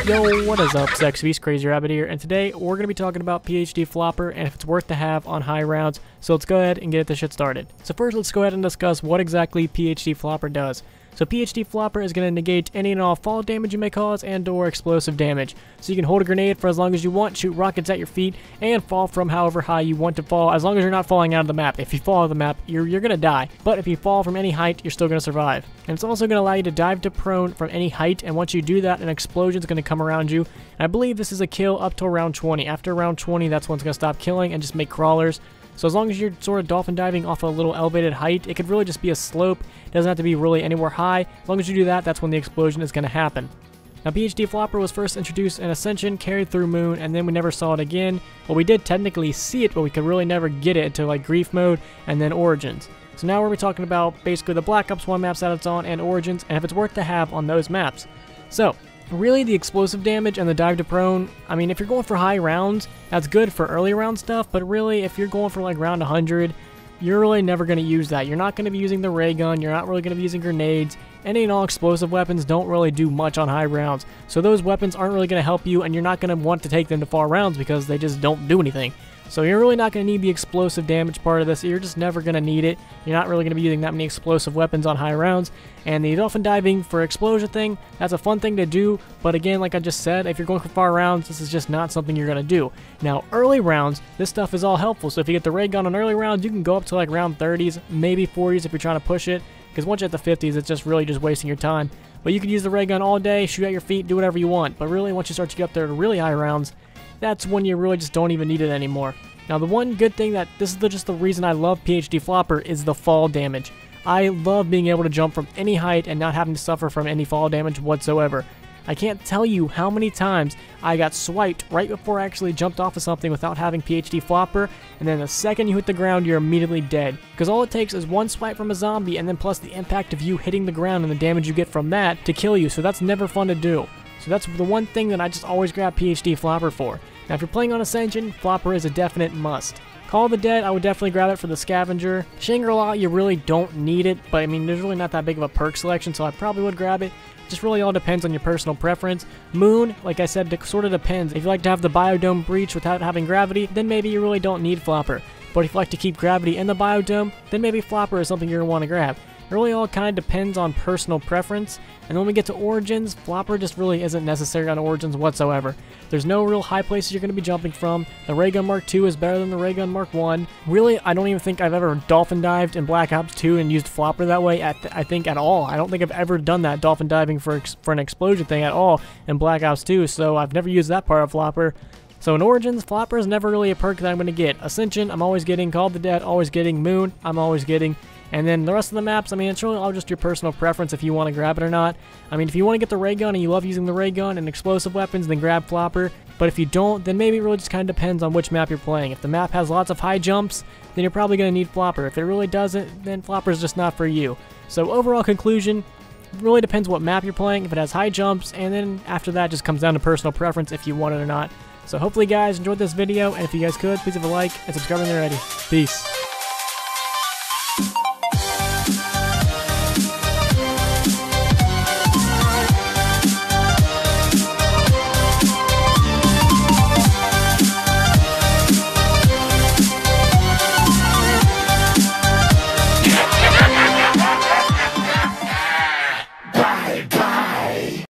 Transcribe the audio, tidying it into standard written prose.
Yo, what is up, Sex Beast, Crazy Rabbit here, and today we're going to be talking about PhD Flopper and if it's worth to have on high rounds, so let's go ahead and get this shit started. So first, let's go ahead and discuss what exactly PhD Flopper does. So PhD Flopper is going to negate any and all fall damage you may cause and or explosive damage. So you can hold a grenade for as long as you want, shoot rockets at your feet, and fall from however high you want to fall, as long as you're not falling out of the map. If you fall out of the map, you're going to die. But if you fall from any height, you're still going to survive. And it's also going to allow you to dive to prone from any height, and once you do that, an explosion is going to come around you. And I believe this is a kill up till round 20. After round 20, that's when it's going to stop killing and just make crawlers. So as long as you're sort of dolphin diving off a little elevated height, it could really just be a slope. It doesn't have to be really anywhere high. As long as you do that, that's when the explosion is going to happen. Now, PhD Flopper was first introduced in Ascension, carried through Moon, and then we never saw it again. Well, we did technically see it, but we could really never get it until like Grief Mode and then Origins. So now we're talking about basically the Black Ops 1 maps that it's on and Origins, and if it's worth to have on those maps. So, really, the explosive damage and the dive to prone, I mean, if you're going for high rounds, that's good for early round stuff, but really, if you're going for like round 100, you're really never going to use that. You're not going to be using the ray gun, you're not really going to be using grenades. Any and all explosive weapons don't really do much on high rounds, so those weapons aren't really going to help you, and you're not going to want to take them to far rounds because they just don't do anything. So you're really not going to need the explosive damage part of this. You're just never going to need it. You're not really going to be using that many explosive weapons on high rounds. And the dolphin diving for explosion thing, that's a fun thing to do. But again, like I just said, if you're going for far rounds, this is just not something you're going to do. Now, early rounds, this stuff is all helpful. So if you get the ray gun on early rounds, you can go up to like round 30s, maybe 40s if you're trying to push it. Because once you're at the 50s, it's just really just wasting your time. But you can use the ray gun all day, shoot at your feet, do whatever you want. But really, once you start to get up there to really high rounds, that's when you really just don't even need it anymore. Now, the one good thing that this is just the reason I love PhD Flopper is the fall damage. I love being able to jump from any height and not having to suffer from any fall damage whatsoever. I can't tell you how many times I got swiped right before I actually jumped off of something without having PhD Flopper, and then the second you hit the ground, you're immediately dead. Because all it takes is one swipe from a zombie, and then plus the impact of you hitting the ground and the damage you get from that to kill you, so that's never fun to do. So that's the one thing that I just always grab PhD Flopper for. Now, if you're playing on Ascension, Flopper is a definite must. Call of the Dead, I would definitely grab it for the Scavenger. Shangri-La, you really don't need it, but I mean, there's really not that big of a perk selection, so I probably would grab it. Just really all depends on your personal preference. Moon, like I said, it sort of depends. If you like to have the Biodome breach without having gravity, then maybe you really don't need Flopper. But if you like to keep gravity in the Biodome, then maybe Flopper is something you're going to want to grab. It really all kind of depends on personal preference, and when we get to Origins, Flopper just really isn't necessary on Origins whatsoever. There's no real high places you're going to be jumping from. The Ray Gun Mark II is better than the Ray Gun Mark I. Really, I don't even think I've ever dolphin dived in Black Ops 2 and used Flopper that way, I think at all. I don't think I've ever done that, dolphin diving for an explosion thing at all in Black Ops 2, so I've never used that part of Flopper. So in Origins, Flopper is never really a perk that I'm going to get. Ascension, I'm always getting. Call of the Dead, always getting. Moon, I'm always getting. And then the rest of the maps, I mean, it's really all just your personal preference if you want to grab it or not. I mean, if you want to get the ray gun and you love using the ray gun and explosive weapons, then grab Flopper. But if you don't, then maybe it really just kind of depends on which map you're playing. If the map has lots of high jumps, then you're probably going to need Flopper. If it really doesn't, then Flopper's just not for you. So overall conclusion, it really depends what map you're playing, if it has high jumps, and then after that just comes down to personal preference if you want it or not. So hopefully you guys enjoyed this video, and if you guys could, please leave a like and subscribe when you're ready. Peace.